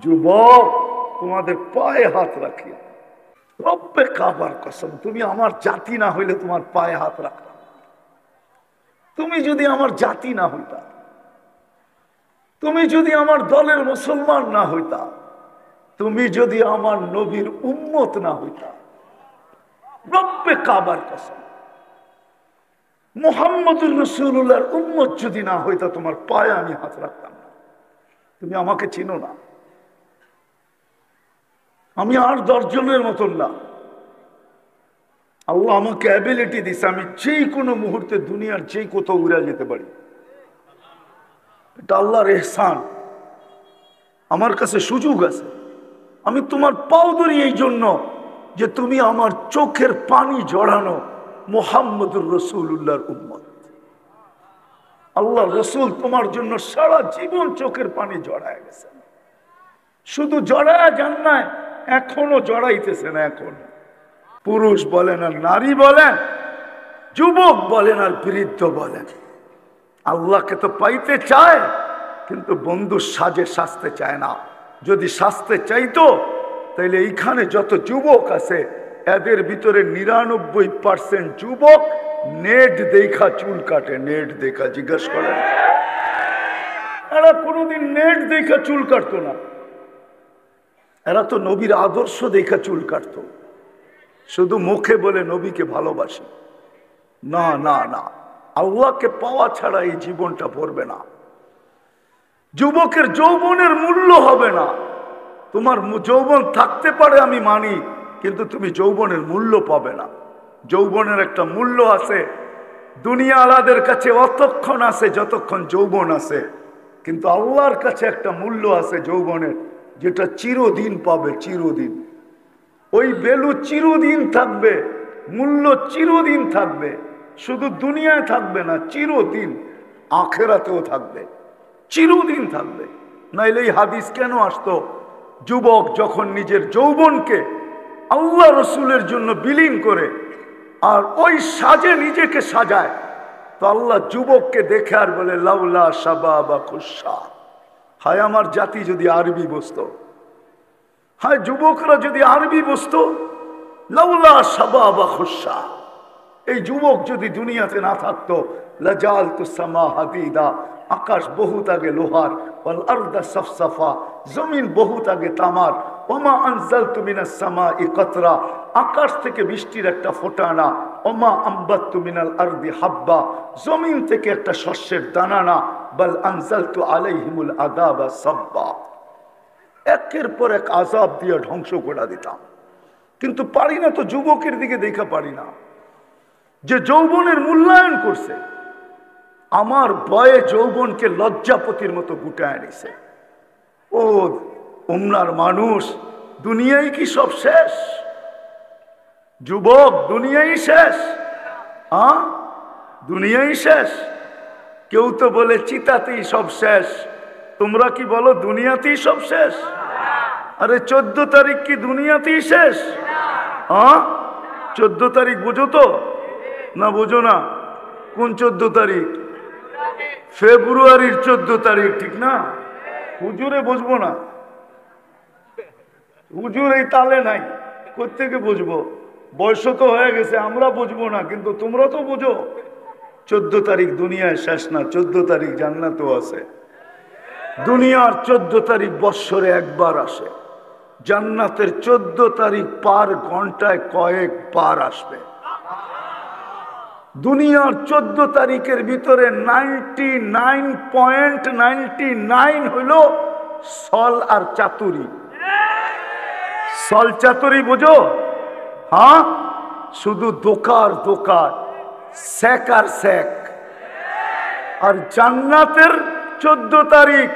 যুবক, তোমাদের পায়ে হাত রাখি, রব্বে কাবার কসম, তুমি আমার জাতি না হইলে তোমার পায়ে হাত রাখলাম। তুমি যদি আমার জাতি না হইতা, তুমি যদি আমার দলের মুসলমান না হইতা, তুমি যদি আমার নবীর উম্মত না হইতা, রব্বে কাবার কসম, মুহাম্মদুর রাসূলুল্লাহর উম্মত যদি না হইতা, তোমার পায়ে আমি হাত রাখতাম না। তুমি আমাকে চিনো না, আমি আর 10 জনের মতন না। আল্লাহ আমাকে অ্যাবিলিটি দিছে, আমি যে কোনো মুহূর্তে দুনিয়ার যে কোথাও উড়ে যেতে পারি। এটা আল্লাহর এহসান, আমার কাছে সুযোগ আছে। আমি তোমার পাও ধরি এই জন্য যে তুমি আমার চোখের পানি জড়ানো মুহাম্মদুর রাসূলুল্লাহর উম্মত। আল্লাহ রসুল তোমার জন্য সারা জীবন চোখের পানি জড়ায় গেছেন। শুধু জড়ায় যান না, এখনো জড়াইতেছেন। এখন পুরুষ বলেন আর নারী বলেন, যুবক বলেন আর বৃদ্ধ বলেন, আল্লাহকে তো পাইতে চায়, কিন্তু বন্ধুর সাজে সাজতে চায় না। যদি সাজতে চাইতো তাইলে এইখানে যত যুবক আছে এদের ভিতরে 99% যুবক নেট দেখা চুল কাটে। নেট দেখা জিজ্ঞেস করেন, এরা কোনোদিন নেট দেখা চুল কাটতো না। এরা তো নবীর আদর্শ দেখা চুল কাটতো। শুধু মুখে বলে নবীকে ভালোবাসি, না না না, আল্লাহকে পাওয়া ছাড়া এই জীবনটা ভরবে না। যুবকের যৌবনের মূল্য হবে না। তোমার যৌবন থাকতে পারে আমি মানি, কিন্তু তুমি যৌবনের মূল্য পাবে না। যৌবনের একটা মূল্য আছে, দুনিয়া আলাদের কাছে অতক্ষণ আছে যতক্ষণ যৌবন আছে, কিন্তু আল্লাহর কাছে একটা মূল্য আছে যৌবনের, যেটা চিরদিন পাবে। চিরদিন ওই ভ্যালু চিরদিন থাকবে, মূল্য চিরদিন থাকবে। শুধু দুনিয়ায় থাকবে না, চিরদিন আখেরাতেও থাকবে, চিরদিন থাকবে। নাইলে এই হাদিস কেন আসতো? যুবক যখন নিজের যৌবনকে আল্লাহ রসুলের জন্য বিলীন করে আর ওই সাজে নিজেকে সাজায়, তো আল্লাহ যুবককে দেখে আর বলে লাউলা শাবাবা খুশা। হায় আমার জাতি যদি আরবি বসতো, হায় যুবকরা যদি আরবি বসতো, লাউলা শাবাবা খুশা। এই যুবক যদি দুনিয়াতে না থাকতো, লাজালতু সামা হাদিদা, আকাশ বহুত আগে লোহার, ওয়াল আরদা সাফসাফা, জমিন বহুত আগে তামার, ওমা আনজালতু মিনাস সামাই কাতরা, আকাশ থেকে বৃষ্টির একটা ফোঁটা না, ওমা আম্বাততু মিনাল আরদি হাব্বা, জমিন থেকে একটা শস্যের দানা না, বাল আনজালতু আলাইহিমুল আযাবা সাব্বা। একের পর এক আযাব দিয়ে ধ্বংস করে দিতাম, কিন্তু পারি না তো। যুবকের দিকে দেখা পারি না যে যৌবনের মূল্যায়ন করছে। আমার বয়ে যৌবনকে লজ্জাপতির মতো গুটায় নিছে। ও উমরার মানুষ, দুনিয়াই কি সব শেষ? যুবক, দুনিয়াই শেষ? হ্যাঁ, দুনিয়াই শেষ। কেউ তো বলে চিতাতেই সব শেষ, তোমরা কি বলো দুনিয়াতেই সব শেষ? আরে 14 তারিখ কি দুনিয়াতেই শেষ? হ্যাঁ, 14 তারিখ বুঝো তো না? বুঝো না? কোন 14 তারিখ? ফেব্রুয়ারির 14 তারিখ, ঠিক না? হুজুরে বুঝবো না, হুজুর এই তালে নাই, কোত্থেকে বুঝবো? বয়স তো হয়ে গেছে, আমরা বুঝবো না, কিন্তু তোমরা তো বুঝো। 14 তারিখ দুনিয়ায় শেষ না, 14 তারিখ জান্নাতও আছে। দুনিয়ার 14 তারিখ বৎসরে একবার আসে, জান্নাতের 14 তারিখ পার ঘন্টায় কয়েকবার আসবে। দুনিয়ার 14 তারিখের ভিতরে 99.99 হইল সল আর চাতুরি। সল চাতুরি বুঝো? হ্যাঁ, শুধু দোকার দোকার, সেক আর সেক। আর জান্নাতের 14 তারিখ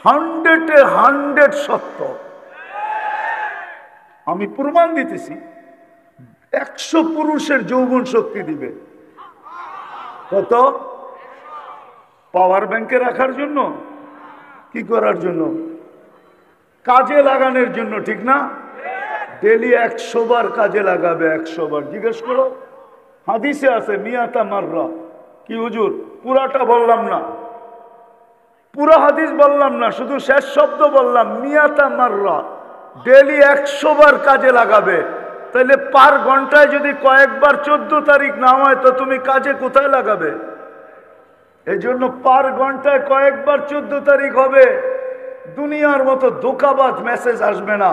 100-এ 100 সত্য। আমি প্রমাণ দিতেছি। 100 পুরুষের যৌবন শক্তি দিবে। কত? পাওয়ার ব্যাংকে রাখার জন্য, কি করার জন্য? কাজে লাগানোর জন্য, ঠিক না? ডেলি 100 বার কাজে লাগাবে, 100 বার। জিজ্ঞেস করো, হাদিসে আছে মিয়াতা মাররা। কি হুজুর? পুরাটা বললাম না, পুরো হাদিস বললাম না, শুধু শেষ শব্দ বললাম, মিয়াতা মাররা, ডেলি 100 বার কাজে লাগাবে। তাহলে পার ঘন্টায় যদি কয়েকবার 14 তারিখ না হয় তো তুমি কাজে কোথায় লাগাবে? এই জন্য পার ঘন্টায় কয়েকবার 14 তারিখ হবে। দুনিয়ার মতো ধোঁকাবাজ মেসেজ আসবে না,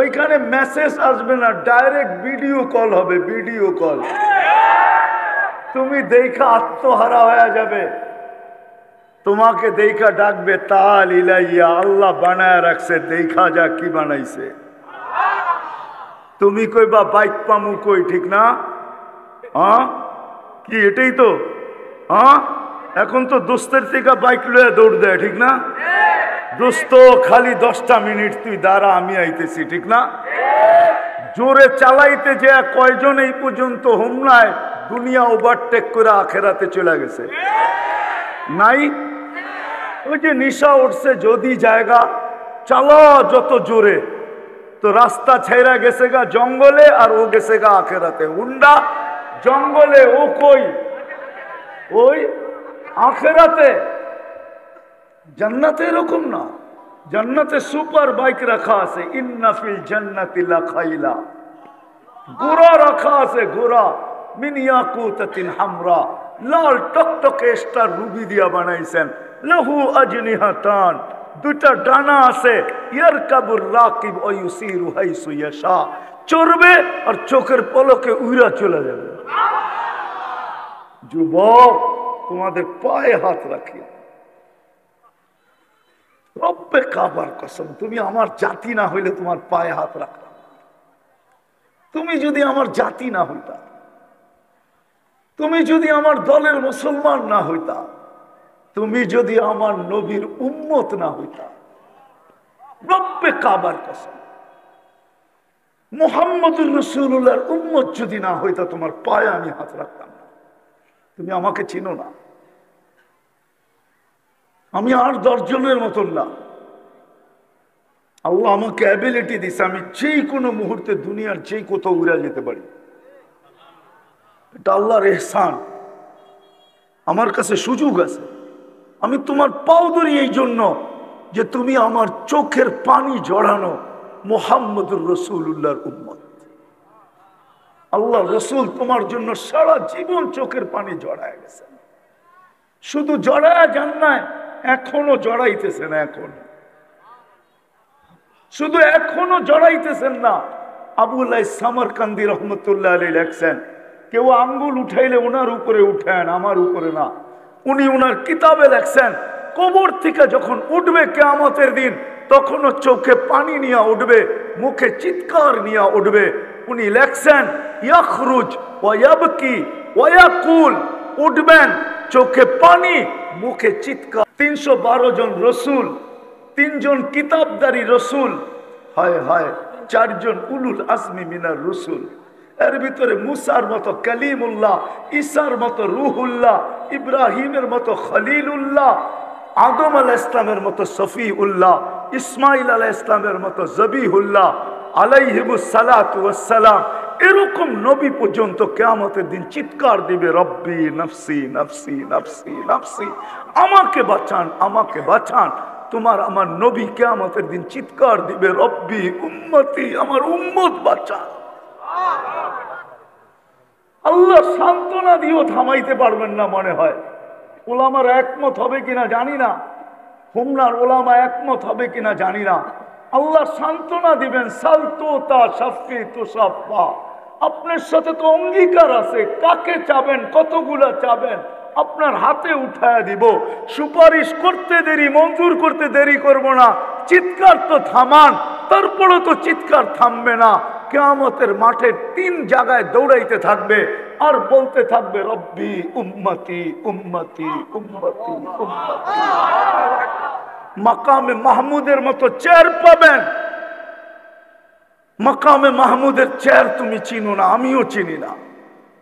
ওইখানে মেসেজ আসবে না, ডাইরেক্ট ভিডিও কল হবে, ভিডিও কল। তুমি দেখা আত্মহারা হয়ে যাবে, তোমাকে দেখা ডাকবে তাল ইলাইয়া, আল্লাহ বানায় রাখছে, দেখা যা কি বানাইছে। তুমি কইবা বাইক পামু কই, ঠিক না? হ্যাঁ কি এটাই তো? হ্যাঁ এখন তো দোস্তের থেকে বাইক লয়ে দৌড় দেয়, ঠিক না? দোস্ত খালি 10টা মিনিট তুই দাঁড়া, আমি আইতেছি, ঠিক না? জোরে চালাইতে যে কয়জন এই পর্যন্ত হোমনায় দুনিয়া ওভারটেক করে আখেরাতে চলে গেছে নাই? ওই যে নিশা উঠছে, যদি জায়গা চালা যত জোরে, তো রাস্তা ছেড়া গেছে গা জঙ্গলে, আর ও গেছে গা আখেরাতে। হুন্ডা জঙ্গলে, ও কই? ওই আখেরাতে। জান্নাতে এরকম না, জান্নাতে সুপার বাইক রাখা আছে, ইন্না ফিল জান্নাতি লাখাইলা, ঘোড়া রাখা আছে, ঘোড়া মিন ইয়াকুতাতিন হামরা, লাল টকটকে স্টার রুবি দিয়া বানাইছেন। লাহু আজনিহাতান, দুটা ডানা আছে, ইয়ারকাবুর রাকিব ওয়া ইউসিরু হাইসু ইয়াশা, চড়বে আর চোখের পলকে উইরা চলে যাবে। যুবক, তোমাদের পায়ে হাত রাখি, রব্বে কাবার কসম, তুমি আমার জাতি না হইলে তোমার পায়ে হাত রাখতাম। তুমি যদি আমার জাতি না হইতা, তুমি যদি আমার দলের মুসলমান না হইতা, তুমি যদি আমার নবীর উম্মত না হইতা, রব্বে কাবার কসম, মুহাম্মদুর রাসূলুল্লাহর উম্মত যদি না হইতা, তোমার পায়ে আমি হাত রাখতাম না। তুমি আমাকে চিনো না, আমি আর 10 জনের মতন না। আল্লাহ আমাকে অ্যাবিলিটি দিছে, আমি যে কোনো মুহূর্তে দুনিয়ার যে কোথাও উড়ে যেতে পারি। এটা আল্লাহর ইহসান, আমার কাছে সুযোগ আছে। আমি তোমার পাও ধরি এই জন্য যে তুমি আমার চোখের পানি জড়ানো মুহাম্মদুর রাসূলুল্লাহর উম্মত। আল্লাহ রসুল তোমার জন্য সারা জীবন চোখের পানি জড়ায় গেছেন। শুধু জড়ায় যান নাই, এখনো জড়াইতেছেন, এখন শুধু এখনো জড়াইতেছেন না। আবুল্লাহ সামরকান্দি রহমতুল্লাহ আলাইহি লেখছেন, কেউ আঙ্গুল উঠাইলে ওনার উপরে উঠেন, আমার উপরে না। উনি ওনার কিতাবে লেখছেন, কবর থেকে যখন উঠবে কিয়ামতের দিন, তখনও চোখে পানি নিয়ে উঠবে, মুখে চিৎকার নিয়ে উঠবে। উনি লেখছেন, ইয়াখরুজ ওয়া ইয়াবকি ওয়া ইয়াকুল, উঠবেন চোখে পানি, মুখে চিৎকার। 312 জন রসুল, 3 জন কিতাবদারি রসুল, হায় হায় 4 জন উলুল আজমি মিনার রসুল। এর ভিতরে মুসার মতো কালিমুল্লাহ, ঈসার মতো রুহুল্লাহ, ইব্রাহিমের মতো খলিলুল্লাহ, আদম আলাইহিস ইসলামের মতো সফিউল্লাহ, ইসমাইল আলাইহিস ইসলামের মতো জবিহুল্লাহ আলাইহিমুস সালাতু ওয়াস সালাম, এরকম নবী পর্যন্ত কিয়ামতের দিন চিৎকার দিবে, রব্বি নফসি নফসি নফসি নফসি, আমাকে বাঁচান, আমাকে বাঁচান। তোমার আমার নবী কিয়ামতের দিন চিৎকার দিবে, রব্বি উম্মতি, আমার উম্মত বাঁচান। আল্লাহ সান্ত্বনা দিয়েও থামাইতে পারবেন না মনে হয়। ওলামার একমত হবে কিনা জানি না, হোমনার ওলামা একমত হবে কিনা জানি না। আল্লাহ সান্ত্বনা দিবেন, সালতোতা শাফি তুসাফা, আপনার সাথে তো অঙ্গীকার আছে, কাকে চাবেন, কতগুলা চাবেন, আপনার হাতে উঠায় দিব। সুপারিশ করতে দেরি, মঞ্জুর করতে দেরি করব না। চিৎকার তো থামান, তারপরে তো চিৎকার থামবে না। কিয়ামতের মাঠে 3 জায়গায় দৌড়াইতে থাকবে আর বলতে থাকবে, রব্বি উম্মতি উম্মতি উম্মতি উম্মতি। মাকামে মাহমুদের মতো চেয়ার পাবেন। মাকামে মাহমুদের চেয়ার তুমি চিনো না, আমিও চিনি না,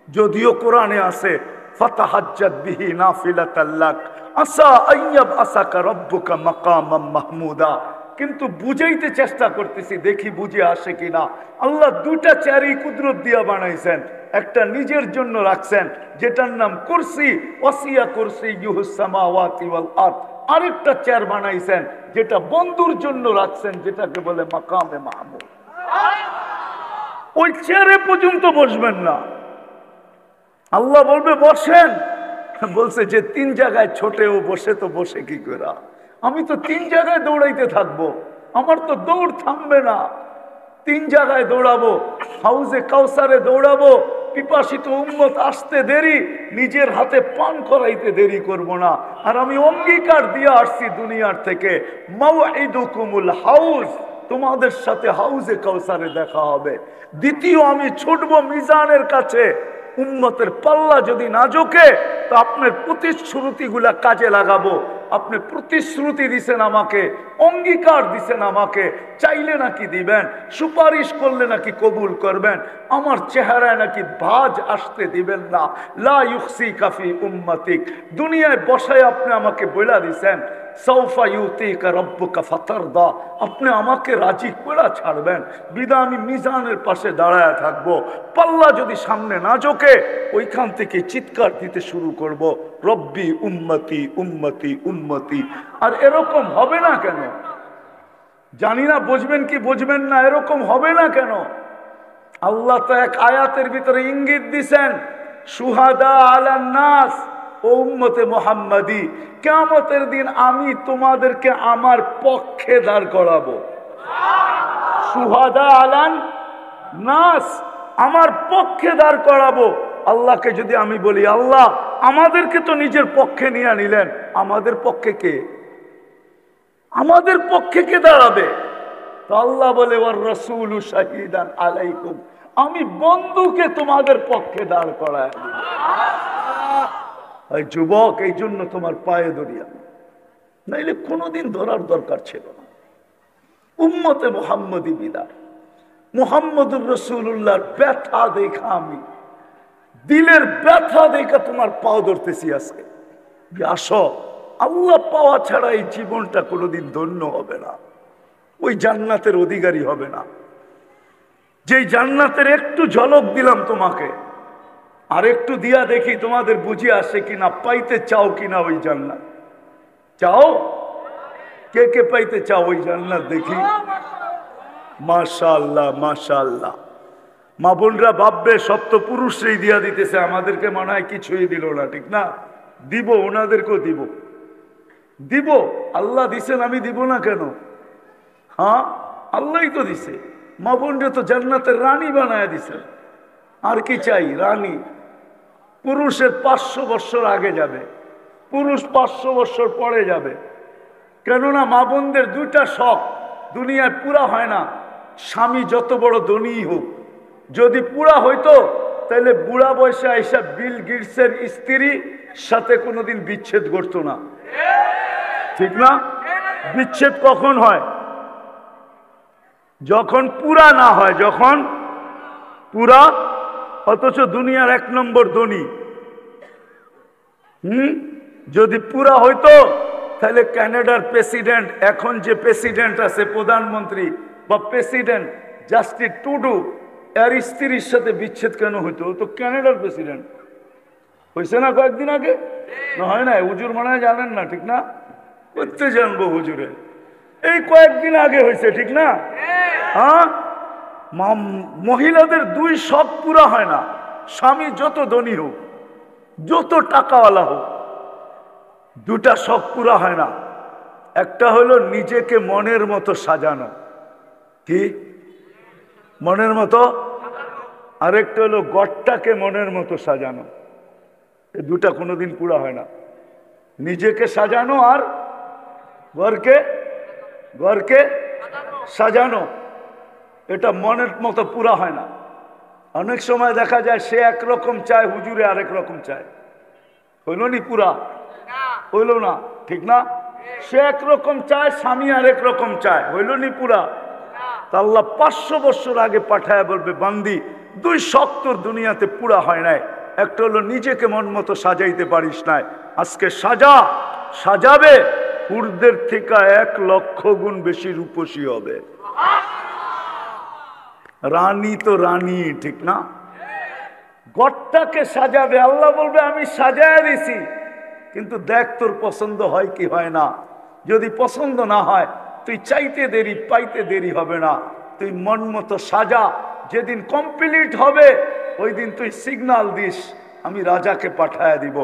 যদিও কোরআনে আছে, ফাতাহাজ্জাত বিহি নাফিলাতাল লাক আসা আইয়াব আসাকা রব্বুকা মাকামাম মাহমুদা। কিন্তু বুঝাইতে চেষ্টা করতেছি, দেখি বুঝে আসে কিনা। আল্লাহ 2টা চেয়ারই কুদরত দিয়া বানাইছেন, একটা নিজের জন্য রাখছেন যেটার নাম কুরসি, ওয়াসিয়া কুরসিয়ুহুস সামাওয়াতি ওয়াল আরদ, আরেকটা চেয়ার বানাইছেন, যেটা বন্ধুর জন্য রাখছেন, যেটাকে বলে মাকামে মাহমুদ। ওই চেয়ারে পর্যন্ত বসবেন না। আল্লাহ বলবে বসেন, বলছে যে 3 জায়গায় ছোটে ও বসে, তো বসে কি করে? আমি তো 3 জায়গায় দৌড়াইতে থাকবো, আমার তো দৌড় থামবে না। 3 জায়গায় দৌড়াবো, হাউজে কাউসারে দৌড়াবো, পিপাসিত উম্মত আসতে দেরি, নিজের হাতে পান করাইতে দেরি করব না। আর আমি অঙ্গীকার দিয়ে আসছি দুনিয়ার থেকে, মাওঈদুকুমুল হাউজ, তোমাদের সাথে হাউজে কাউসারে দেখা হবে। দ্বিতীয়, আমি ছুটবো মিজানের কাছে, উম্মতের পাল্লা যদি না ঝোঁকে তো আপনার প্রতিশ্রুতিগুলা কাজে লাগাবো। আপনি প্রতিশ্রুতি দিছেন আমাকে, অঙ্গীকার দিছেন আমাকে, চাইলে নাকি দিবেন, সুপারিশ করলে নাকি কবুল করবেন, আমার চেহারায় নাকি ভাঁজ আসতে দিবেন না। লা ইউখসিকা ফি উম্মতিক, দুনিয়ায় বসায় আপনি আমাকে বইলা দিছেন, সাউফা ইউতিকা রাব্বুকা ফাতারদা, আপনি আমাকে রাজি করে ছাড়বেন। বিদা আমি মিজানের পাশে দাঁড়ায় থাকবো, পাল্লা যদি সামনে না ঝোঁকে ওইখান থেকে চিৎকার দিতে শুরু করব, রব্বি উম্মতি উম্মতি উম্মতি। আর এরকম হবে না কেন জানি না, বুঝবেন কি বুঝবেন না, এরকম হবে না কেন? আল্লাহ তো এক আয়াতের ভিতরে ইঙ্গিত দিছেন, শুহাদা আলান নাস, ও উম্মতে মুহাম্মাদি, কিয়ামতের দিন আমি তোমাদেরকে আমার পক্ষে দাঁড় করাবো। শুহাদা আলান নাস, আমার পক্ষে দাঁড় করাবো। আল্লাহকে যদি আমি বলি, আল্লাহ আমাদেরকে তো নিজের পক্ষে নিয়ে নিলেন, আমাদের পক্ষে কে? আমাদের পক্ষে কে দাঁড়াবে? তো আল্লাহ বলে, ওয়ার রাসূলু শাহীদান আলাইকুম, আমি বন্ধুকে তোমাদের পক্ষে দাঁড় করায় দিলাম। ওই যুবক, এই জন্য তোমার পায়ে ধরি আমি, নাইলে কোনোদিন ধরার দরকার ছিল না। উম্মতে মুহাম্মদী বিদায়, মুহাম্মদুর রাসূলুল্লাহর ব্যথা দেখা, আমি দিলের ব্যথা দেখা তোমার পাও ধরতেছি আজকে। আসো, আল্লাহ পাওয়া ছাড়া এই জীবনটা কোনোদিন ধন্য হবে না, ওই জান্নাতের অধিকারী হবে না। যেই জান্নাতের একটু ঝলক দিলাম তোমাকে, আর একটু দিয়া দেখি তোমাদের বুঝে আসে কিনা, পাইতে চাও কিনা ওই জান্নাত? চাও? কে কে পাইতে চাও ওই জান্নাত? দেখি। মাশাআল্লাহ মাশাআল্লাহ। মা বোনরা ভাববে সব তো পুরুষরাই দিয়া দিতেছে, আমাদেরকে মনে হয় কিছুই দিল না। ঠিক না? দিব, ওনাদেরকেও দিব, দিব। আল্লাহ দিছেন, আমি দিব না কেন? হ্যাঁ, আল্লাহই তো দিছে। মা বোনরা তো জান্নাতের রানী বানায় দিছে। আর কি চাই? রানী। পুরুষের 500 বছর আগে যাবে, পুরুষ 500 বছর পরে যাবে। কেননা মা বোনদের 2টা শখ দুনিয়ায় পুরা হয় না, স্বামী যত বড় ধনী হোক। যদি পুরা হইতো তাহলে বুড়া বয়সে আইসা বিল গেটসের স্ত্রী সাথে কোনোদিন বিচ্ছেদ করতো না। ঠিক না? বিচ্ছেদ কখন হয়? যখন পুরা না হয়, যখন পুরা, অথচ দুনিয়ার 1 নম্বর ধনী। যদি পুরা হইতো তাহলে কানাডার প্রেসিডেন্ট, এখন যে প্রেসিডেন্ট আছে, প্রধানমন্ত্রী বা প্রেসিডেন্ট জাস্টিন ট্রুডো, এর স্ত্রীর সাথে বিচ্ছেদ কেন হইতো? তো কানাডার প্রেসিডেন্ট হয়েছে না কয়েকদিন আগে? না হয় না? হুজুর মনে হয় জানেন না। ঠিক না? করতে জানবো হুজুরে, এই কয়েকদিন আগে হয়েছে। ঠিক না? হ্যাঁ, মহিলাদের 2 শখ পুরা হয় না। স্বামী যত ধনী হোক, যত টাকাওয়ালা হোক, 2টা শখ পুরা হয় না। একটা হলো নিজেকে মনের মতো সাজানো। কি মনের মতো? আরেকটা হলো ঘরটাকে মনের মতো সাজানো। এই 2টা কোনোদিন পুরা হয় না। নিজেকে সাজানো আর ঘরকে সাজানো, এটা মনের মতো পুরা হয় না। অনেক সময় দেখা যায় সে একরকম চায়, হুজুরে আরেক রকম চায়। হইল নি পুরা? হইল না। ঠিক না? সে একরকম চায়, স্বামী আরেক রকম চায়। হইল নি পুরা? তা আল্লাহ 500 বছর আগে পাঠায় বলবে, বান্দি 2 শখ তোর দুনিয়াতে পুরা হয় নাই। একটা হলো নিজেকে মন মতো সাজাইতে পারিস নাই, আজকে সাজাবে, হুরদের থেকে 1 লক্ষ গুণ বেশি রূপসী হবে। রানী তো রানী। ঠিক না? ঘরটাকে সাজাবে। আল্লাহ বলবে আমি সাজায় দিছি, কিন্তু দেখ তোর পছন্দ হয় কি হয় না। যদি পছন্দ না হয় তুই চাইতে দেরি পাইতে দেরি হবে না, তুই মন মতো সাজা। যেদিন কমপ্লিট হবে ওই দিন তুই সিগন্যাল দিস, আমি রাজাকে পাঠায় দিব।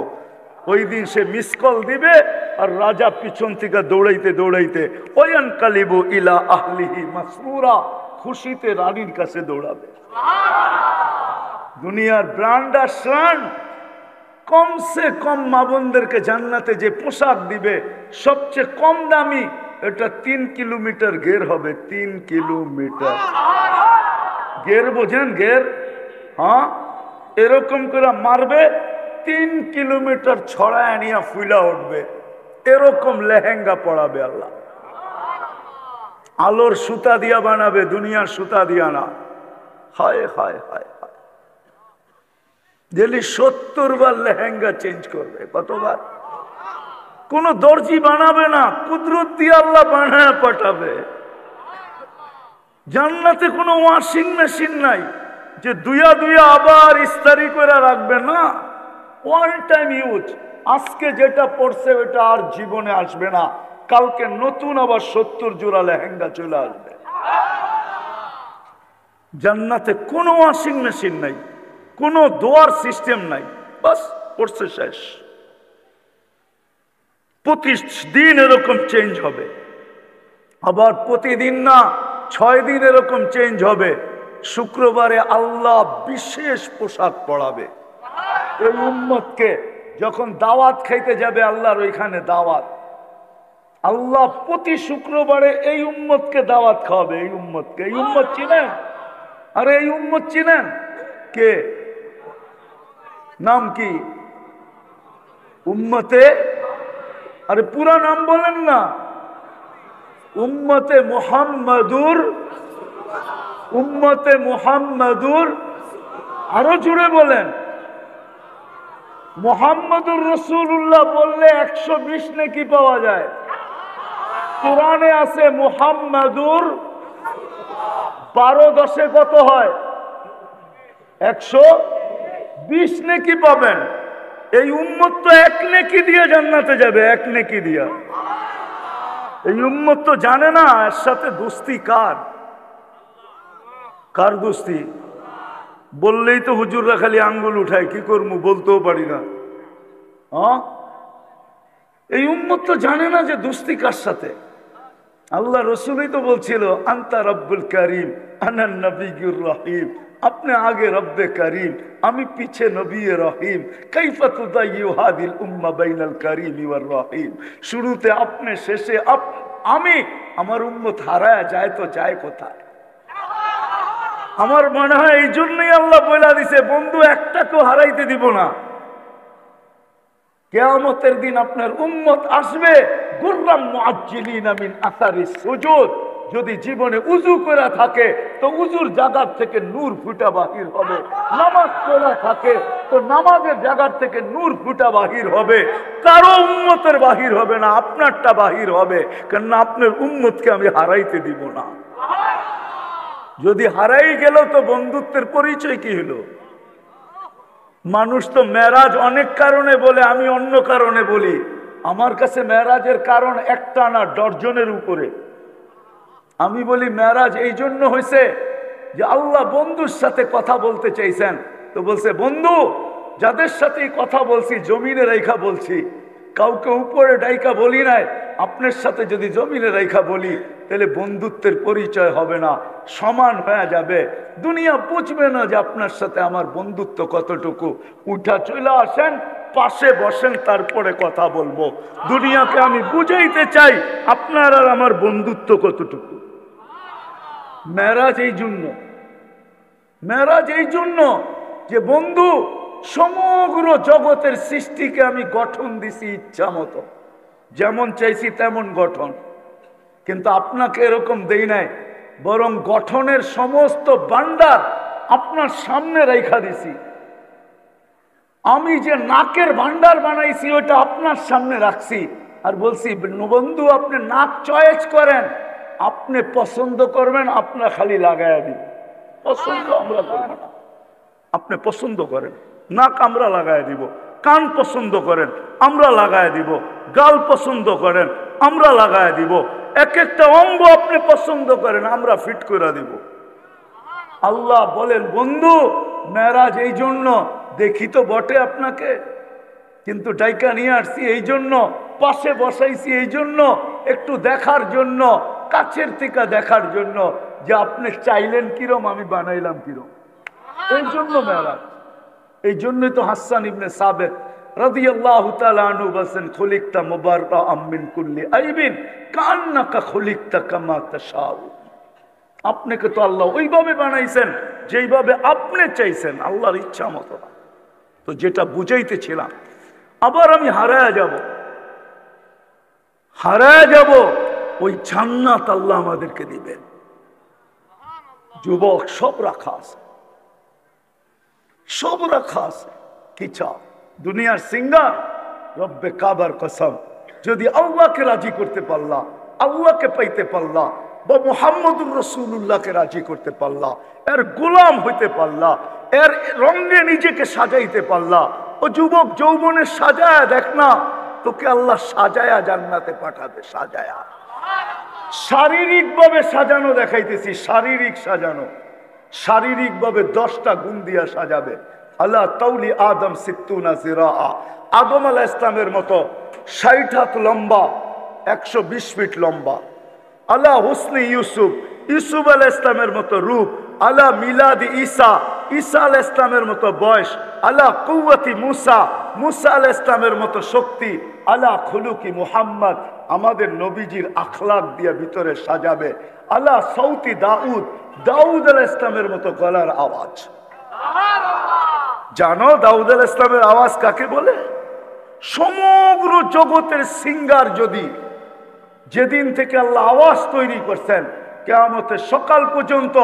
ওই দিন সে মিস কল দিবে আর রাজা পিছন থেকে দৌড়াইতে দৌড়াইতে ওয়ান কালিবু ইলা আহলিহি মাসরুরা, খুশিতে রানীর কাছে দৌড়াবে। দুনিয়ার ব্র্যান্ড আর শান, কমসে কম মা বোনদেরকে জান্নাতে যে পোশাক দিবে সবচেয়ে কম দামি, এটা 3 কিলোমিটার গের হবে। 3 কিলোমিটার গের, বোঝেন গের? হ্যাঁ, এরকম করে মারবে 3 কিলোমিটার ছড়ায় নিয়ে ফুলা উঠবে। এরকম লেহেঙ্গা পরাবে আল্লাহ। আলোর সুতা দিয়া বানাবে, দুনিয়ার সুতা দিয়া না। হায় হায় হায় হায়, ডেলি 70 বার লেহেঙ্গা চেঞ্জ করবে। কতবার? কোন দর্জি বানাবে না, কুদরত দিয়ে আল্লাহ বানায় পাঠাবে। জান্নাতে কোনো ওয়াশিং মেশিন নাই যে দুইয়া দুইয়া আবার ইস্তারি করে রাখবে না। One time use. আজকে যেটা পড়ছে ওটা আর জীবনে আসবে না, কালকে নতুন আবার 70 জোড়া লেহেঙ্গা চলে আসবে। জান্নাতে কোনো ওয়াশিং মেশিন নাই, কোনো দোয়ার সিস্টেম নাই, বাস পড়ছে শেষ। প্রতিদিন এরকম চেঞ্জ হবে, আবার প্রতিদিন না 6 দিন এরকম চেঞ্জ হবে। শুক্রবারে আল্লাহ বিশেষ পোশাক পরাবে এই উম্মতকে। যখন দাওয়াত খাইতে যাবে আল্লাহর ওইখানে দাওয়াত, আল্লাহ প্রতি শুক্রবারে এই উম্মতকে দাওয়াত খাওয়াবে। এই উম্মতকে, এই উম্মত চিনেন? আরে এই উম্মত চিনেন? কে? নাম কি? উম্মতে, আরে পুরা নাম বলেন না। উম্মতে মুহাম্মাদুর, উম্মতে মুহাম্মাদুর। আরো জুড়ে বলেন। মুহাম্মাদুর রাসূলুল্লাহ বললে 120 নেকি পাওয়া যায়। কোরআনে আছে মুহাম্মাদুর, 12 10 কত হয়? 120 নেকি পাবেন। এই উম্মত তো 1 নেকি দিয়ে জান্নাতে যাবে, 1 নেকি দিয়া। এই উম্মত তো জানে না এর সাথে দোস্তি কার। কার দোস্তি? বললেই তো হুজুররা খালি আঙ্গুল উঠায়, কি করবো বলতেও পারি না। হ্যাঁ, এই উম্মত তো জানে না যে দোস্তি কার সাথে। আল্লাহ রসুলই তো বলছিল আন্তা রব্বুল করিম আনা নবিয়ুর রহিম। আপনি আগে রব্বে করিম, আমি পিছে নবী রহিম। কাইফা তুদাইয়ু হাদিল উম্মাহ বাইনাল করিম ওয়ার রহিম। শুরুতে আপনি, শেষে আমি। আমার উম্মত হারায় যায় তো যায় কোথায়? আমার মনে হয় এই জন্যই আল্লাহ বলে দিছে বন্ধু একটাকেও হারাইতে দিব না। কিয়ামতের দিন আপনার উম্মত আসবে গুররাম মুআজ্জিলিনা মিন আসারিস সুজুদ। যদি জীবনে উযু করা থাকে তো উযুর জায়গা থেকে নূর ফুটা বাহির হবে। নামাজ পড়া থাকে তো নামাজের জায়গা থেকে নূর ফুটা বাহির হবে। কারো উম্মতের বাহির হবে না, আপনারটা বাহির হবে। কারণ আপনার উম্মতকে আমি হারাইতে দিব না। যদি হারাই গেল তো বন্ধুত্বের পরিচয় কি হলো? মানুষ তো মেরাজ অনেক কারণে বলে, আমি অন্য কারণে বলি। আমার কাছে মেরাজের কারণ একটা না, ডজনের উপরে। আমি বলি মেরাজ এই জন্য হয়েছে যে আল্লাহ বন্ধুর সাথে কথা বলতে চাইছেন, তো বলছে বন্ধু যাদের সাথে কথা বলছি জমিনে রেখা বলছি, কাউকে উপরে ডাইকা বলি নাই। আপনার সাথে যদি জমিনে রেখা বলি তাহলে বন্ধুত্বের পরিচয় হবে না, সমান হয়ে যাবে। দুনিয়া বুঝবে না যে আপনার সাথে আমার বন্ধুত্ব কতটুকু। উঠা চলে আসেন, পাশে বসেন, তারপরে কথা বলবো। দুনিয়াকে আমি বুঝাইতে চাই আপনার আর আমার বন্ধুত্ব কতটুকু। মেরাজ এই জন্য, মেরাজ এই জন্য যে বন্ধু সমগ্র জগতের সৃষ্টিকে আমি গঠন দিছি ইচ্ছা মতো, যেমন চাইছি তেমন গঠন। কিন্তু আপনাকে এরকম দেই নাই, বরং গঠনের সমস্ত ভান্ডার আপনার সামনে রেখা দিছি। আমি যে নাকের ভান্ডার বানাইছি ওটা আপনার সামনে রাখছি, আর বলছি বন্ধু আপনি নাক চয়েস করেন, আপনি পছন্দ করবেন, আপনার খালি লাগাইয়া দিন। পছন্দ আমরা করব না, আপনি পছন্দ করেন, নাক আমরা লাগাইয়া দিব। কান পছন্দ করেন, আমরা লাগায় দিব, গাল পছন্দ করেন আমরা লাগায় দিব, এক একটা অঙ্গ আপনি পছন্দ করেন আমরা ফিট করে দিব। আল্লাহ বলেন বন্ধু মেরাজ এই জন্য দেখি তো বটে আপনাকে, কিন্তু ডাইকা নিয়ে আসছি এই জন্য, পাশে বসাইছি এই জন্য, একটু দেখার জন্য, কাছের থেকে দেখার জন্য যে আপনি চাইলেন কিরম আমি বানাইলাম কিরম, এই জন্য মেরাজ। এই জন্যই তো হাসান ইবনে সাবিত রাদিয়াল্লাহু তাআলা আনহু বলেন খুলিকতা মুবাররাআম মিন কুল্লি আইবিন কান্নাকা খুলিকতা কামা তাশাউ। আপনাকে তো আল্লাহ ওইভাবে বানাইছেন যেইভাবে আপনি চাইছেন, আল্লাহর ইচ্ছা মতো না। তো যেটা বুঝাইতেছিলাম, আবার আমি হারায়া যাব, ওই জান্নাত আল্লাহ আমাদেরকে দিবেন। যুবক সব রাখা আছে, সব রাখা আছে, কি চাও? দুনিয়ার সিঙ্গার রব্বে কাবার কসম, যদি আল্লাহকে রাজি করতে পারলা, আল্লাহকে পাইতে পারলা, বা মুহাম্মদুর রাসূলুল্লাহকে রাজি করতে পারলা, এর গোলাম হইতে পারলা, এর রঙে নিজেকে সাজাইতে পারলা, ও যুবক যৌবনের সাজায়া দেখ না, তোকে আল্লাহ সাজায়া জান্নাতে পাঠাবে, সাজায়া। শারীরিক ভাবে সাজানো দেখাইতেছি, শারীরিক সাজানো, শারীরিক ভাবে 10টা গুণ দিয়া সাজাবে। আল্লাহ তাউলি আদম সিত্তুনা জিরাআ, আদম আলাইহিস ইসলামের মতো 60 হাত লম্বা, 120 ফিট লম্বা। আল্লাহ হুসনি ইউসুফ, ইউসুফ আলাইহিস ইসলামের মতো রূপ। আল্লাহ মিলাদি ঈসা, ঈসা আলাইহিস ইসলামের মতো বয়স। আল্লাহ কুওয়াতি মুসা, মুসা আলাইহিস ইসলামের মতো শক্তি। আল্লাহ খুলুকি মুহাম্মদ, আমাদের নবীজির আখলাক দিয়ে ভিতরে সাজাবে। আল্লাহ সৌতি দাউদ, দাউদ আলাইহিস ইসলামের মতো গলার আওয়াজ। জানো দাউদ আলাইহিস ইসলামের আওয়াজ কাকে বলে? সমগ্র জগতের সিঙ্গার যদি যেদিন থেকে আল্লাহ আওয়াজ তৈরি করছেন কিয়ামতের সকাল পর্যন্ত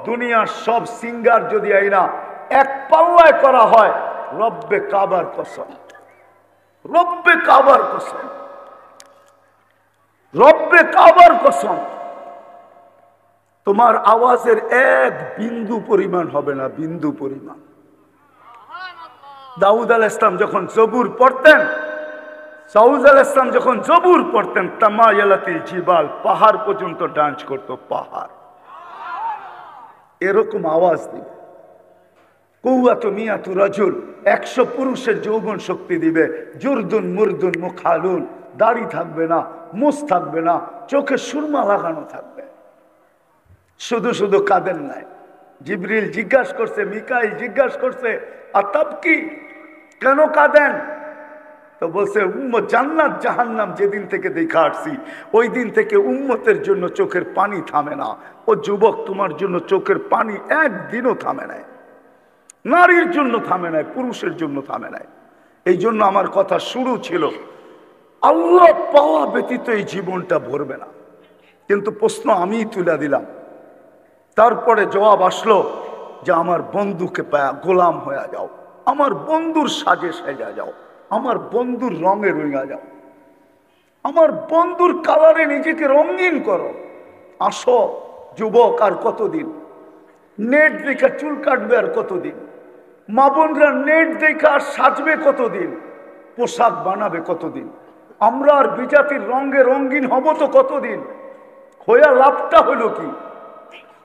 দুনিয়ার সব সিঙ্গার যদি আইনা এক পাল্লায় করা হয়, রব্বে কাবার কসম, রব্বে কাবার কসম, রব্বে কাবার কসম, তোমার আওয়াজের এক বিন্দু পরিমাণ হবে না, বিন্দু পরিমাণ। দাউদ আলাইহিস ইসলাম যখন জবুর পড়তেন, দাউদ আলাইহিস ইসলাম যখন জবুর পড়তেন, তামায়ালাতিল জিবাল, পাহাড় পর্যন্ত ডান্স করতো, পাহাড় এরকম আওয়াজ দিবে। কুওয়াতু মিয়াতু রাজুল, 100 পুরুষের যৌবন শক্তি দিবে। জুরদুন মুরদুন মুখালুন, দাড়ি থাকবে না, মুছ থাকবে না, চোখে সুরমা লাগানো থাকবে, শুধু শুধু কাঁদেন নাই। জিবরিল জিজ্ঞাসা করছে, মিকাইল জিজ্ঞাসা করছে, আতাব কি, কেন কাঁদেন? তো বলছে উম্মত জান্নাত জাহান্নাম যেদিন থেকে দেখা আসছি ওই দিন থেকে উম্মতের জন্য চোখের পানি থামে না। ও যুবক, তোমার জন্য চোখের পানি একদিনও থামে নাই, নারীর জন্য থামে নাই, পুরুষের জন্য থামে নাই। এই জন্য আমার কথা শুরু ছিল আল্লাহ পাওয়া ব্যতীত এই জীবনটা ভরবে না। কিন্তু প্রশ্ন আমি তুলে দিলাম, তারপরে জবাব আসলো যে আমার বন্ধুকে পায়া গোলাম হয়ে যাও, আমার বন্ধুর সাজে সাজা যাও, আমার বন্ধুর রঙে রঙা যাও, আমার বন্ধুর কালারে নিজেকে রঙিন করো। আসো যুবক, আর কতদিন? নেট দেখা চুল কাটবে আর কতদিন? মা বোনরা নেট দেখা আর সাজবে কতদিন? পোশাক বানাবে কতদিন? আমরা আর বিজাতির রঙে রঙিন হব তো কতদিন? হইয়া লাভটা হলো কি?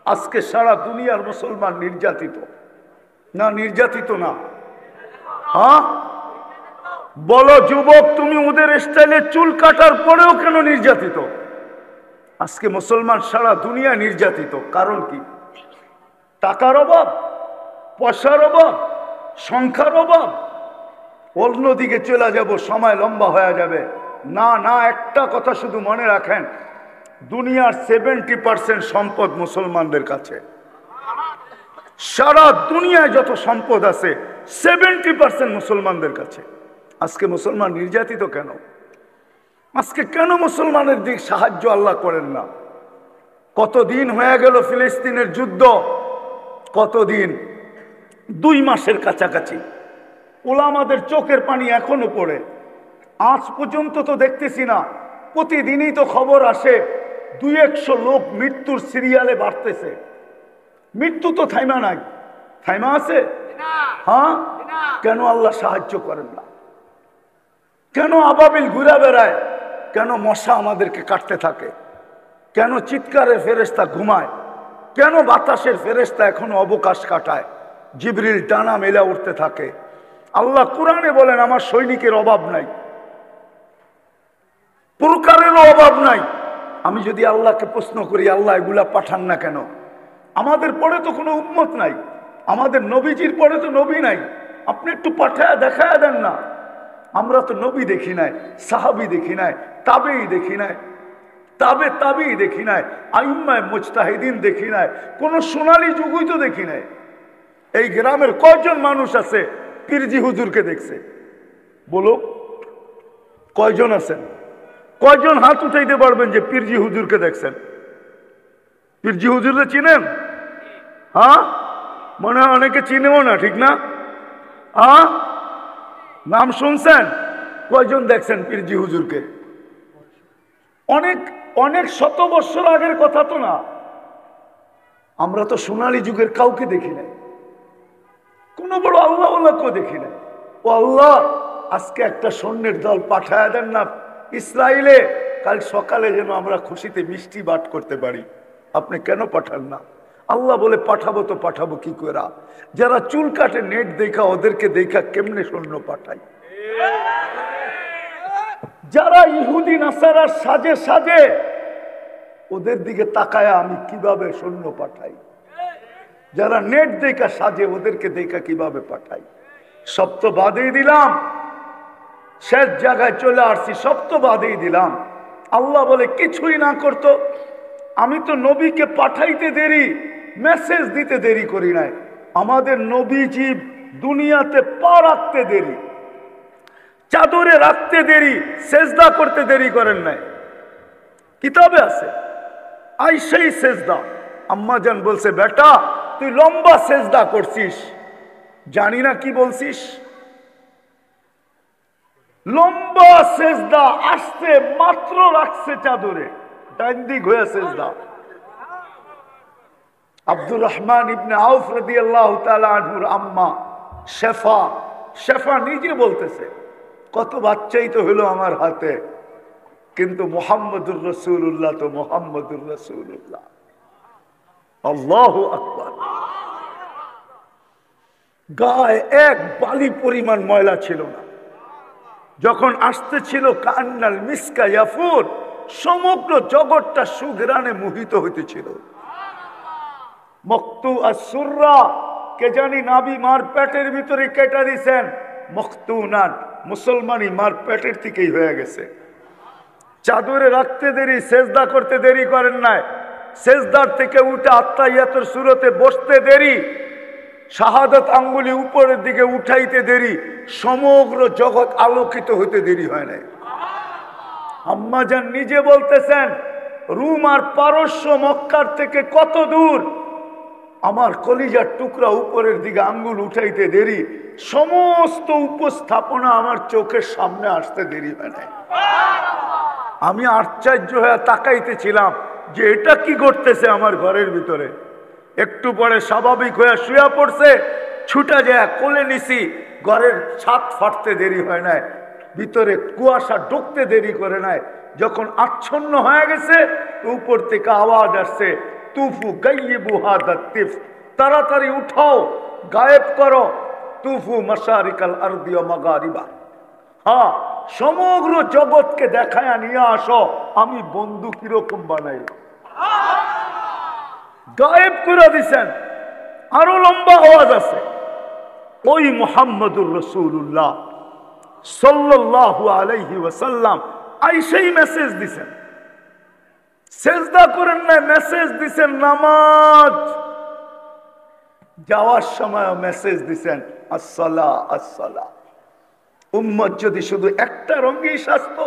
আজকে সারা দুনিয়ার মুসলমান নির্যাতিত না? নির্যাতিত না? হ্যাঁ বলো যুবক, তুমি ওদের স্টাইলে চুল কাটার পরেও কেন নির্যাতিত? আজকে মুসলমান সারা দুনিয়া নির্যাতিত। কারণ কি? টাকার অভাব, পয়সার অভাব, সংখ্যার অভাব। অন্যদিকে চলে যাব, সময় লম্বা হয়ে যাবে। না না, একটা কথা শুধু মনে রাখেন, দুনিয়ার 70% সম্পদ মুসলমানদের কাছে। সারা দুনিয়ায় যত সম্পদ আছে 70% মুসলমানদের কাছে। আজকে মুসলমান নির্যাতিত কেন? আজকে কেন মুসলমানের দিক সাহায্য আল্লাহ করেন না? কতদিন হয়ে গেল ফিলিস্তিনের যুদ্ধ, কতদিন? 2 মাসের কাছাকাছি। ওলামাদের চোখের পানি এখনো পড়ে। আজ পর্যন্ত তো দেখতেছি না, প্রতিদিনই তো খবর আসে 200 লোক মৃত্যুর সিরিয়ালে বাড়তেছে। মৃত্যু তো থাইমা নাই, থাইমা আছে? হ্যাঁ, কেন আল্লাহ সাহায্য করেন না? কেন আবাবিল ঘুরে বেড়ায়? কেন মশা আমাদেরকে কাটতে থাকে? কেন চিৎকারের ফেরেশতা ঘুমায়? কেন বাতাসের ফেরেশতা এখনো অবকাশ কাটায়? জিবরিল ডানা মেলা উঠতে থাকে। আল্লাহ কোরআনে বলেন আমার সৈনিকের অভাব নাই, প্রকারেরও অভাব নাই। আমি যদি আল্লাহকে প্রশ্ন করি, আল্লাহ এগুলা পাঠান না কেন? আমাদের পরে তো কোনো উম্মত নাই, আমাদের নবীজির পরে তো নবী নাই, আপনি একটু পাঠায় দেখায় দেন না। আমরা তো নবী দেখি নাই, সাহাবি দেখি নাই, তাবেই দেখি নাই, তাবেই দেখি নাই, আইম্মায়ে মুজতাহিদিন দেখি নাই, কোন সোনালী যুগই তো দেখি নাই। এই গ্রামের কয়জন মানুষ আছে পীরজি হুজুরকে দেখছে? বলো, কয়জন আছেন? কয়জন হাত উঠাইতে পারবেন যে পীরজি হুজুরকে দেখছেন? পীরজি হুজুরকে চিনেন? হ্যাঁ, মনে হয় অনেকে চিনেও না, ঠিক না? হ্যাঁ, নাম শুনছেন? কয়জন দেখছেন পীরজি হুজুরকে? অনেক অনেক শত বছর আগের কথা তো না। আমরা তো সোনালী যুগের কাউকে দেখি নাই, কোন বড় আল্লাহওয়ালাকেও দেখি নাই। ও আল্লাহ, আজকে একটা সৈন্যের দল পাঠায় দেন না ইসরায়েলে, কাল সকালে যেন আমরা খুশিতে মিষ্টি বাট করতে পারি। আপনি কেন পাঠান না? আল্লাহ বলে পাঠাবো তো পাঠাবো কি করে? যারা চুল কাটে নেট দেখা, ওদেরকে দেখা কেমনে সৈন্য পাঠাই? যারা ইহুদি নাসারার সাজে সাজে, ওদের দিকে তাকায় আমি কিভাবে সৈন্য পাঠাই? যারা নেট দেখা সাজে, ওদেরকে দেখা কিভাবে পাঠাই? সব তো বাদেই দিলাম, শেষ জায়গায় চলে আসছি, সব তো বাদেই দিলাম। আল্লাহ বলে কিছুই না করতো, আমি তো নবীকে পাঠাইতে দেরি, মেসেজ দিতে দেরি করি নাই। আমাদের নবীজি দুনিয়াতে পা রাখতে দেরি, চাদরে রাখতে দেরি, সেজদা করতে দেরি করেন নাই। কিতাবে আছে আইসেই সেজদা। আম্মা জান বলছে, বেটা তুই লম্বা সেজদা করছিস, জানি না কি বলছিস। লম্বা সেজদা আসতে মাত্র রাখছে চাদরে, ডান দিক হয়ে সেজদা। আব্দুর রহমান ইবনে আউফ রাদিয়াল্লাহু তাআলা আনহুর আম্মা শেফা নিজে বলতেছে, কত বাচ্চাই তো হলো আমার হাতে, কিন্তু মুহাম্মদুর রাসূলুল্লাহ তো মুহাম্মদুর রাসূলুল্লাহ। আল্লাহু আকবার। গায়ে এক বালি পরিমাণ ময়লা ছিল না। যখন আসতেছিল কান্নাল মিসকা ইয়াফুর, সমগ্র জগৎটা সুঘ্রাণে মোহিত হইতেছিল। মক্তু আসুররা, কে জানি নাবি মার পেটের ভিতরে কেটে দিছেন, মখতুনান, মুসলমানি মার পেটের থেকেই হয়ে গেছে। চাদরে রাখতে দেরি, সেজদা করতে দেরি করেন নাই, সেজদার থেকে উঠে আত্তাহিয়াতুর সূরতে বসতে দেরি, শাহাদাত আঙ্গুলি উপরের দিকে উঠাইতে দেরি, সমগ্র জগৎ আলোকিত হইতে দেরি হয় নাই। আম্মা জান নিজে বলতেছেন, রুম আর পারস্য মক্কার থেকে কত দূর, আমার কলিজার টুকরা উপরের দিকে আঙ্গুল উঠাইতে দেরি, সমস্ত উপস্থাপনা আমার চোখের সামনে আসতে দেরি হয় নাই। আমি আশ্চর্য হয়ে তাকাইতেছিলাম যে এটা কি ঘটতেছে আমার ঘরের ভিতরে। একটু পরে স্বাভাবিক হয়ে শুয়ে পড়ছে, ছুটা যায় কোলে নিছি, ঘরের ছাদ ফাটতে দেরি হয় নাই, ভিতরে কুয়াশা ঢুকতে দেরি করে নাই। যখন আচ্ছন্ন হয়ে গেছে, উপর থেকে আওয়াজ আসছে, তুফু গাইয়িবু হাদা তিফ, তাড়াতাড়ি উঠাও, গায়েব করো, তুফু মাশারিকাল আরদি ওয়া মাগারিবা। হ্যাঁ, সমগ্র জগৎকে দেখায়া নিয়ে আসো আমি বন্ধু কিরকম বানাই। গায়েব করে দিছেন। আরো লম্বা আওয়াজ আছে, ওই মুহাম্মদুর রাসূলুল্লাহ সাল্লাল্লাহু আলাইহি ওয়াসাল্লাম আইসেই মেসেজ দিছেন, সেজদা করেন না, মেসেজ দিছেন নামাজ। যাওয়ার সময় মেসেজ দিছেন আসসালা আসসালা। উম্মত যদি শুধু একটা রঙেই সাজতো,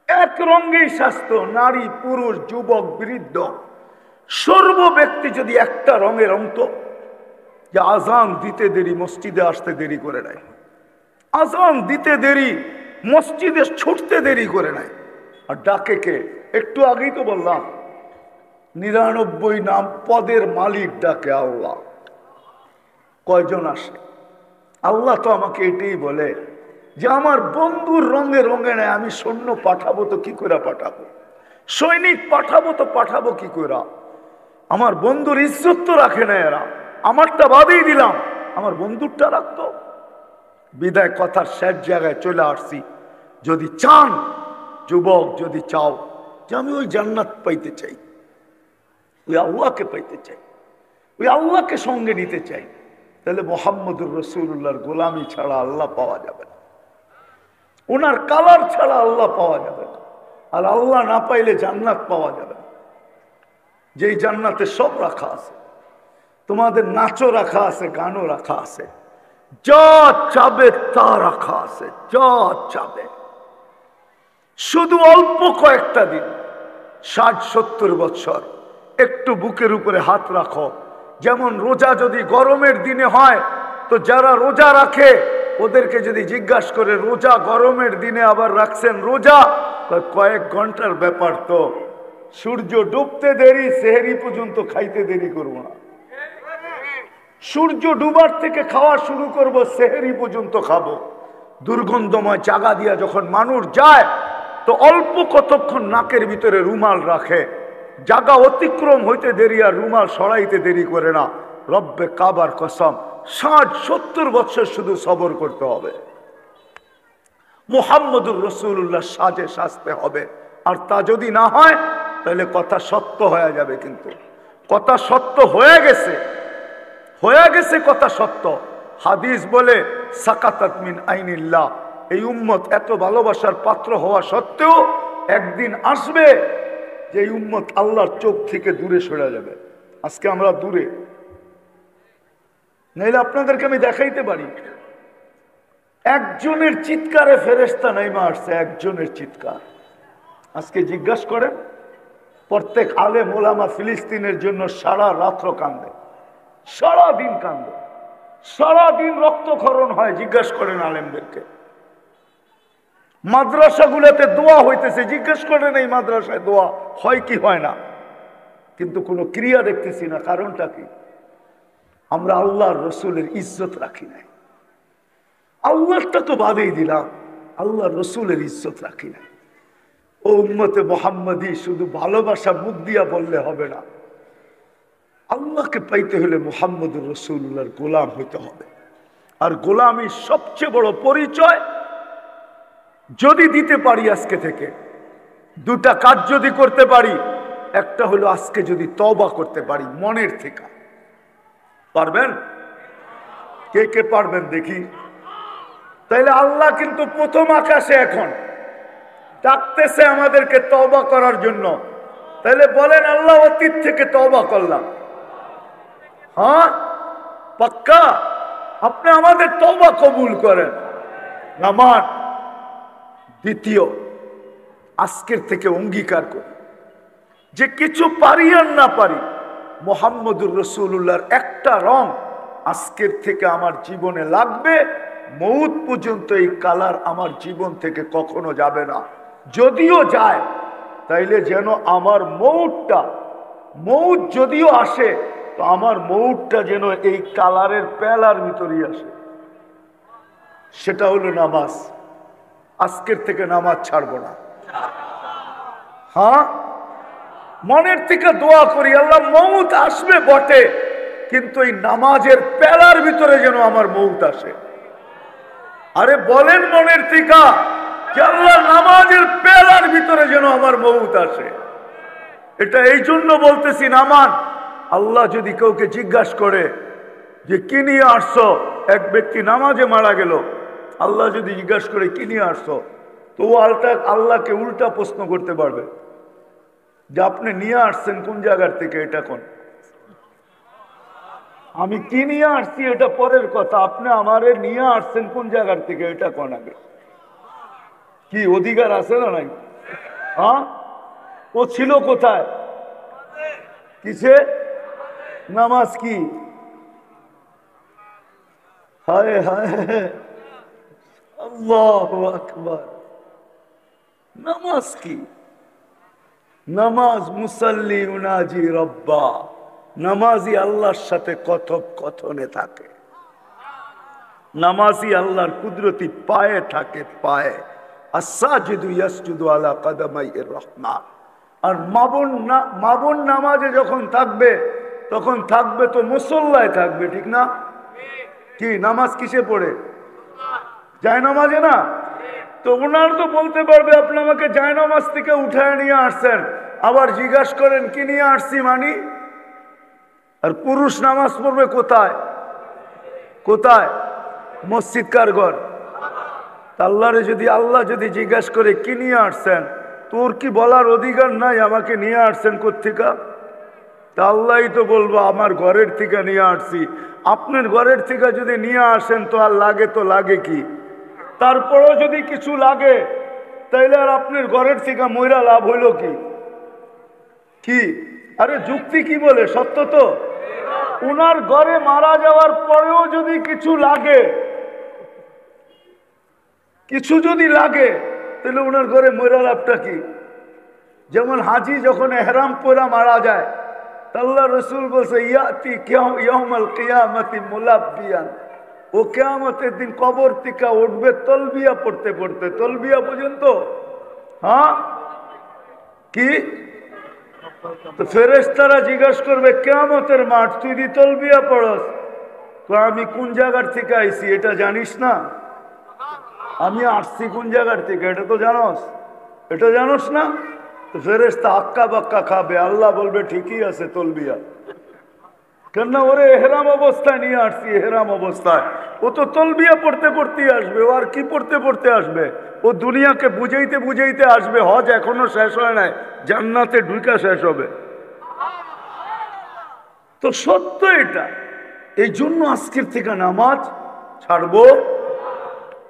এক রঙেই সাজতো, নারী পুরুষ যুবক বৃদ্ধ সর্ব ব্যক্তি যদি একটা রঙে রঙতো, যে আজান দিতে দেরি, মসজিদে আসতে দেরি করে নাই, আজান দিতে দেরি, মসজিদে ছুটতে দেরি করে নাই। আর ডাকে কে? একটু আগেই তো বললাম 99 নাম পদের মালিক ডাকে আল্লাহ। কয়জন আসে? আল্লাহ তো আমাকে এটাই বলে, যে আমার বন্ধুর রঙে রঙে নেয়, আমি সৈন্য পাঠাবো তো কি করে পাঠাবো, সৈনিক পাঠাবো তো পাঠাবো কি করে, আমার বন্ধুর ইজ্জত তো রাখে না এরা, আমারটা বাদেই দিলাম, আমার বন্ধুরটা রাখতো। বিদায় কথার শেষ জায়গায় চলে আসছি। যদি চান যুবক, যদি চাও যে আমি ওই জান্নাত পাইতে চাই, ওই আল্লাহকে পাইতে চাই, ওই আল্লাহকে সঙ্গে নিতে চাই, তাহলে মুহাম্মদুর রাসূলুল্লাহর গোলামি ছাড়া আল্লাহ পাওয়া যাবে না, ওনার কালার ছাড়া আল্লাহ পাওয়া যাবে না। আর আল্লাহ না পাইলে জান্নাত পাওয়া যাবে না। যেই জান্নাতে সব রাখা আছে, তোমাদের নাচও রাখা আছে, গানও রাখা আছে, যা চাবে তা রাখা আছে, যা চাবে। শুধু অল্প কয়েকটা দিন, 60-70 বছর একটু বুকের উপরে হাত রাখো। যেমন রোজা যদি গরমের দিনে হয়, তো যারা রোজা রাখে ওদেরকে যদি জিজ্ঞাসা করে রোজা গরমের দিনে আবার রাখছেন রোজা, কয়েক ঘন্টার ব্যাপার, তো সূর্য ডুবতে দেরি, সেহরি পর্যন্ত খাইতে দেরি করবো না। সূর্য ডুবার থেকে খাওয়া শুরু করব, সেহরি পর্যন্ত খাবো। দুর্গন্ধময় জায়গা দিয়া যখন মানুষ যায়, তো অল্প কতক্ষণ নাকের ভিতরে রুমাল রাখে, জায়গা অতিক্রম হইতে দেরি আর রুমাল সরাইতে দেরি করে না। রব্বে কাবার কসম, 60-70 বছর শুধু সবর করতে হবে, মুহাম্মদুর রাসূলুল্লাহ সাজে সাজতে হবে। আর তা যদি না হয় তাহলে কথা সত্য হয়ে যাবে। কিন্তু কথা সত্য হয়ে গেছে, হয়ে গেছে কথা সত্য। হাদিস বলে সাকাতাত মিন আইনিল্লাহ, এই উম্মত এত ভালোবাসার পাত্র হওয়া সত্ত্বেও একদিন আসবে যে এই উম্মত আল্লাহর চোখ থেকে দূরে সরে যাবে। আজকে আমরা দূরে, নাইলে আপনাদেরকে আমি দেখাইতে পারি, একজনের চিৎকারে ফেরেশতা নাইমা আসছে, একজনের চিৎকার। আজকে জিজ্ঞাসা করেন, প্রত্যেক আলেম ওলামা ফিলিস্তিনের জন্য সারা রাত্র কান্দে, সারাদিন কান্দে, সারাদিন রক্তক্ষরণ হয়। জিজ্ঞাসা করেন আলেমদেরকে। মাদ্রাসাগুলোতে দোয়া হইতেছে, জিজ্ঞেস করেন এই মাদ্রাসায় দোয়া হয় কি হয় না, কিন্তু কোনো ক্রিয়া দেখতেছি না। কারণটা কি? আমরা আল্লাহর রসুলের ইজ্জত রাখি নাই। আল্লাহটা তো বাদেই দিলাম, আল্লাহর রসুলের ইজ্জত রাখি নাই। ও উম্মতে মুহাম্মাদি, শুধু ভালোবাসা মুখ দিয়া বললে হবে না, আল্লাহকে পাইতে হলে মুহাম্মদুর রাসূলুল্লাহর গোলাম হইতে হবে। আর গোলামির সবচেয়ে বড় পরিচয় যদি দিতে পারি, আজকে থেকে দুটা কাজ যদি করতে পারি, একটা হলো আজকে যদি তওবা করতে পারি মনের থেকে। পারবেন? কে কে পারবেন দেখি? তাইলে আল্লাহ কিন্তু প্রথম আকাশে এখন ডাকতেছে আমাদেরকে তওবা করার জন্য। তাইলে বলেন, আল্লাহ অতীত থেকে তওবা করলাম। হ্যাঁ, পাক্কা? আপনি আমাদের তওবা কবুল করেন। নাম্বার দ্বিতীয়, আজকের থেকে অঙ্গীকার করি যে কিছু পারি আর না পারি, মুহাম্মদুর রাসূলুল্লাহর একটা রং আজকের থেকে আমার জীবনে লাগবে। মৌত পর্যন্ত এই কালার আমার জীবন থেকে কখনো যাবে না। যদিও যায়, তাইলে যেন আমার মৌত যদিও আসে, তো আমার মৌতটা যেন এই কালারের পেলার ভিতরেই আসে। সেটা হলো নামাজ। আজকের থেকে নামাজ ছাড়বো না। হ্যাঁ, মনের থেকে দোয়া করি, আল্লাহ মৌত আসবে বটে, কিন্তু এই নামাজের পেলার ভিতরে যেন আমার মৌত আসে। আরে বলেন মনের থেকে যে আল্লাহ নামাজের পেলার ভিতরে যেন আমার মৌত আসে। এটা এই জন্য বলতেছি, নামান আল্লাহ যদি কাউকে জিজ্ঞাসা করে যে কি নিয়ে আসছো, এক ব্যক্তি নামাজে মারা গেল, আল্লাহ যদি জিজ্ঞাসা করে কি নিয়ে আসছো, তো আল্লাহকে উল্টা প্রশ্ন করতে পারবে যে আপনি নিয়ে আসছেন কোন জায়গার থেকে, এটা কোন? আমি কি নিয়ে আসছি এটা পরের কথা, আপনি আমারে নিয়ে আসছেন কোন জায়গার থেকে, এটা কোন? আগে কি অধিকার আছে না নাই? হ্যাঁ, ও ছিল কোথায়? কিসে? নামাজ কি? হায় হায়, আল্লাহু আকবার। নামাজ কি? নামাজ মুসাল্লি উনাজি রব্বা, নামাজি আল্লাহর সাথে কথোপকথনে থাকে। নামাজি আল্লাহর কুদরতি পায়ে থাকে, পায়ে। আস-সাজিদু ইয়াসজুদু আলা কাদামাইর রহমান। আর মাবুন নামাজে যখন থাকবে তখন থাকবে তো মুসল্লায় থাকবে, ঠিক না? কি নামাজ কিসে পড়ে? যায় নামাজে না? তো ওনার তো বলতে পারবে আপনি আমাকে যায় নামাজ থেকে উঠায় নিয়ে আসছেন, আবার জিজ্ঞাসা করেন কি নিয়ে আসছি মানি? আর পুরুষ নামাজ পড়বে কোথায়? কোথায়? মসজিদ কার ঘর? আল্লাহরে যদি আল্লাহ যদি জিজ্ঞাসা করে কি নিয়ে আসছেন, তোর কি বলার অধিকার নাই আমাকে নিয়ে আসছেন কোত্থেকা? তা আল্লাহই তো বলবো আমার ঘরের থেকে নিয়ে আসছি। আপনার ঘরের থেকে যদি নিয়ে আসেন তো আর লাগে তো লাগে কি? তারপরেও যদি কিছু লাগে তাইলে আর আপনার ঘরের থেকে ময়রা লাভ হইল কি? কি আরে যুক্তি কি বলে? সত্য তো। উনার ঘরে মারা যাওয়ার পরেও যদি কিছু লাগে, কিছু যদি লাগে তাহলে উনার ঘরে ময়রা লাভটা কি? যেমন হাজি যখন এহরাম পরা মারা যায়, আল্লাহ রসুল বলছে ইয়াতি ইয়াউমাল কিয়ামতি মুলাব্বিয়ান, ও কিয়ামতের দিন কবর থেকে উঠবে তলবিয়া পড়তে পড়তে। তলবিয়া পর্যন্ত? হ্যাঁ কি? তো ফেরেশতারা জিজ্ঞাসা করবে কিয়ামতের মাঠ তুই দি তলবিয়া পড়স? তো আমি কোন জায়গার থেকে আইছি এটা জানিস না? আমি আসছি কোন জায়গার থেকে এটা তো জানোস? এটা জানোস না? তো ফেরেশতা আক্কা বাক্কা খাবে, আল্লাহ বলবে ঠিকই আছে তলবিয়া। কেননা ওরে এহরাম অবস্থায় নিয়ে আসছি, এহরাম অবস্থায়। ও তো তলবিয়া পড়তে পড়তে আসবে, ও আর কি পড়তে পড়তে আসবে? ও দুনিয়াকে বুঝাইতে বুঝাইতে আসবে। হজ এখনো শেষ হয় নাই, জান্নাতে ঢুকা শেষ হবে। তো সত্য এটা। এই জন্য আজকের থেকে নামাজ ছাড়বো।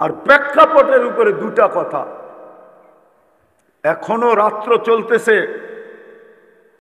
আর প্রেক্ষাপটের উপরে দুটা কথা। এখনো রাত্র চলতেছে,